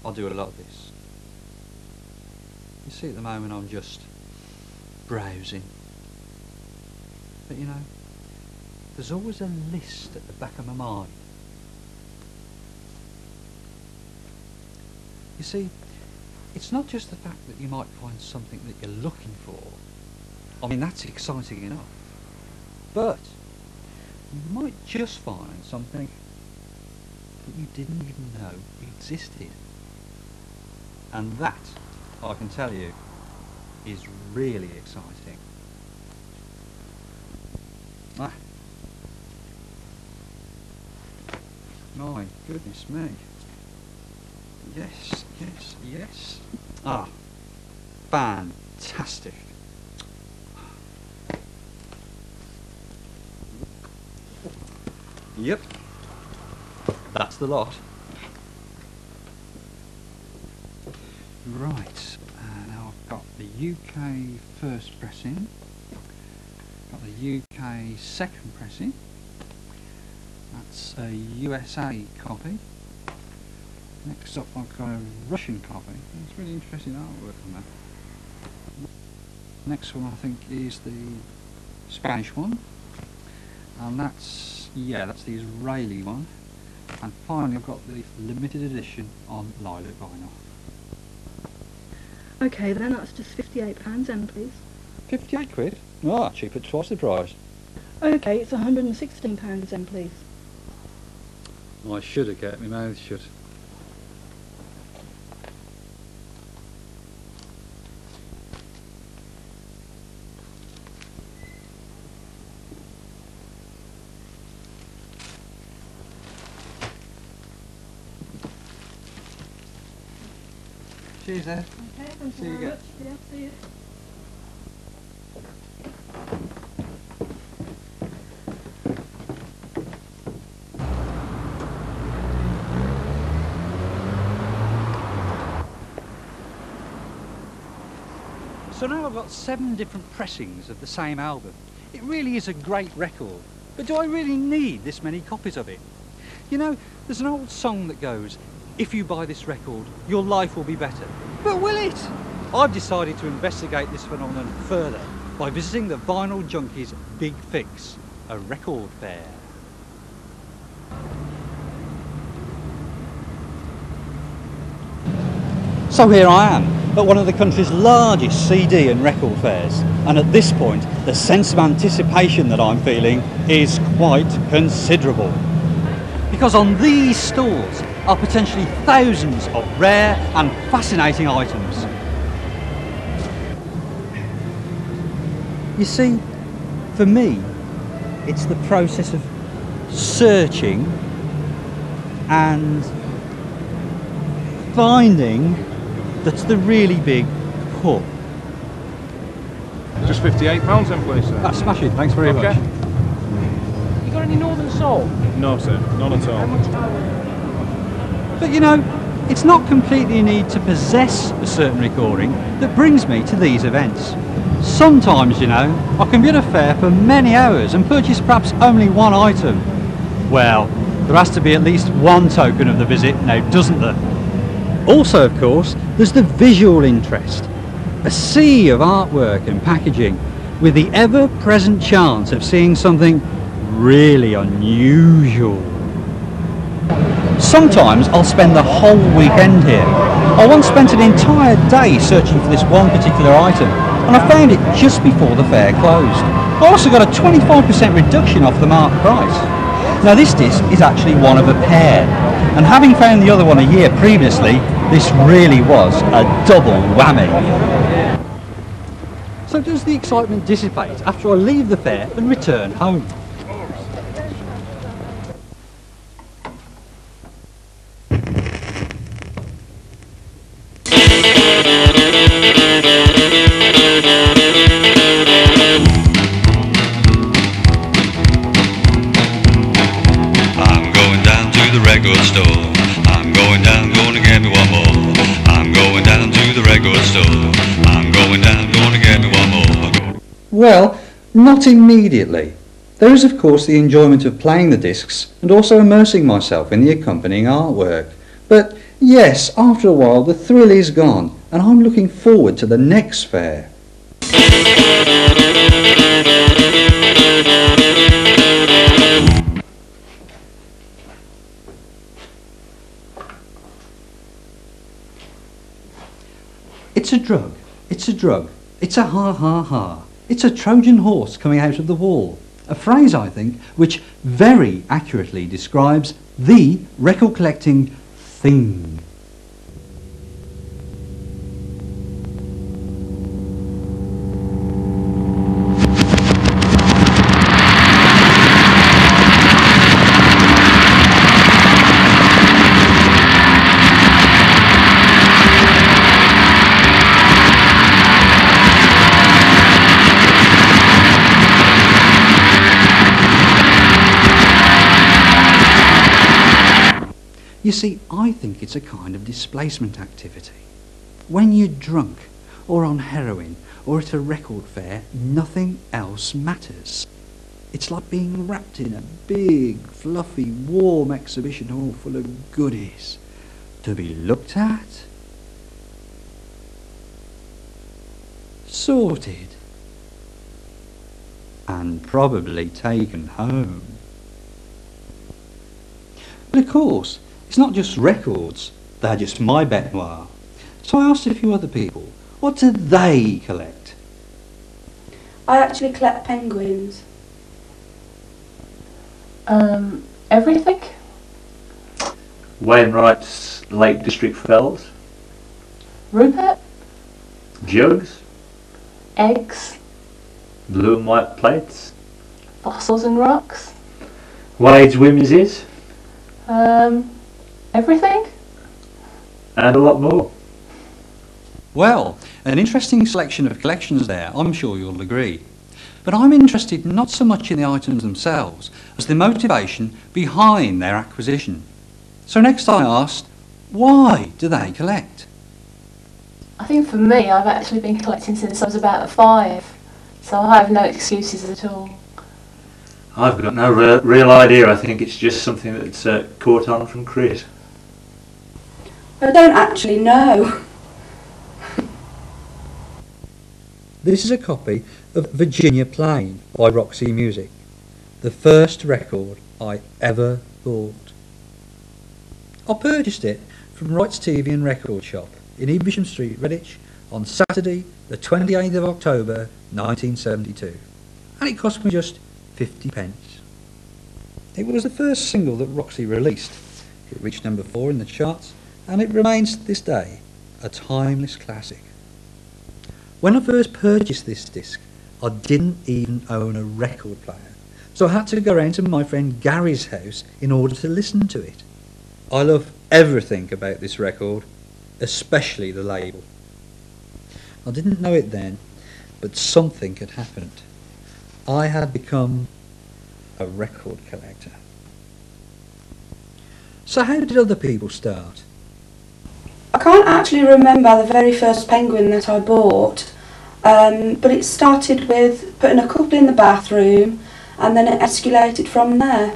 I do a lot of this. You see, at the moment I'm just browsing. But you know, there's always a list at the back of my mind. You see, it's not just the fact that you might find something that you're looking for. I mean, that's exciting enough. But you might just find something that you didn't even know existed. And that, I can tell you, is really exciting. Ah. My goodness me. Yes, yes, yes. Ah, fantastic. Yep, that's the lot. Right, now I've got the UK first pressing, got the UK second pressing, that's a USA copy. Next up I've got a Russian copy. It's really interesting artwork on that. Next one I think is the Spanish one, and that's the Israeli one. And finally I've got the limited edition on lilac vinyl. Okay then, that's just £58 then please. 58 quid? Ah, cheap at twice the price. Okay, it's £116 then please. I should have kept my mouth shut. Cheers then. Okay, thank you very much. Yeah, see you. So now I've got 7 different pressings of the same album. It really is a great record, but do I really need this many copies of it? You know, there's an old song that goes, "If you buy this record, your life will be better." But will it? I've decided to investigate this phenomenon further by visiting the Vinyl Junkies' Big Fix, a record fair. So here I am, at one of the country's largest CD and record fairs, and at this point the sense of anticipation that I'm feeling is quite considerable. Because on these stalls are potentially thousands of rare and fascinating items. You see, for me, it's the process of searching and finding that's the really big pull. Just £58 then please, sir. That's smashing, thanks very much. You got any Northern Soul? No sir, none at all. How much? But you know, it's not completely a need to possess a certain recording that brings me to these events. Sometimes, you know, I can be at a fair for many hours and purchase perhaps only one item. Well, there has to be at least one token of the visit now, doesn't there? Also, of course, there's the visual interest. A sea of artwork and packaging, with the ever-present chance of seeing something really unusual. Sometimes I'll spend the whole weekend here. I once spent an entire day searching for this one particular item, and I found it just before the fair closed. I also got a 25% reduction off the marked price. Now this disc is actually one of a pair, and having found the other one a year previously, this really was a double whammy. So does the excitement dissipate after I leave the fair and return home? Well, not immediately. There is of course the enjoyment of playing the discs and also immersing myself in the accompanying artwork. But Yes, after a while the thrill is gone, and I'm looking forward to the next fair. It's a drug, it's a drug, it's a ha-ha-ha. It's a Trojan horse coming out of the wall. A phrase, I think, which very accurately describes the record collecting thing. You see, I think it's a kind of displacement activity. When you're drunk, or on heroin, or at a record fair, nothing else matters. It's like being wrapped in a big, fluffy, warm exhibition all full of goodies to be looked at, sorted, and probably taken home. But of course, it's not just records, they're just my bête noire. So I asked a few other people, what do they collect? I actually collect penguins. Everything? Wainwright's Lake District Fells, Rupert? jugs, Eggs? blue and white plates, Fossils and rocks? Wade's Whimsies, Everything? and a lot more. Well, an interesting selection of collections there, I'm sure you'll agree. But I'm interested not so much in the items themselves as the motivation behind their acquisition. So next I asked, why do they collect? I think for me, I've actually been collecting since I was about 5, so I have no excuses at all. I've got no real idea. I think it's just something that's caught on from Chris. I don't actually know. This is a copy of Virginia Plain by Roxy Music, the first record I ever bought. I purchased it from Wright's TV and Record Shop in Evesham Street, Redditch, on Saturday the 28th of October 1972, and it cost me just 50p. It was the first single that Roxy released. It reached number 4 in the charts, and it remains to this day a timeless classic. When I first purchased this disc, I didn't even own a record player, so I had to go round to my friend Gary's house in order to listen to it. I love everything about this record, especially the label. I didn't know it then, but something had happened. I had become a record collector. So how did other people start? I can't actually remember the very first penguin that I bought, but it started with putting a couple in the bathroom and then it escalated from there.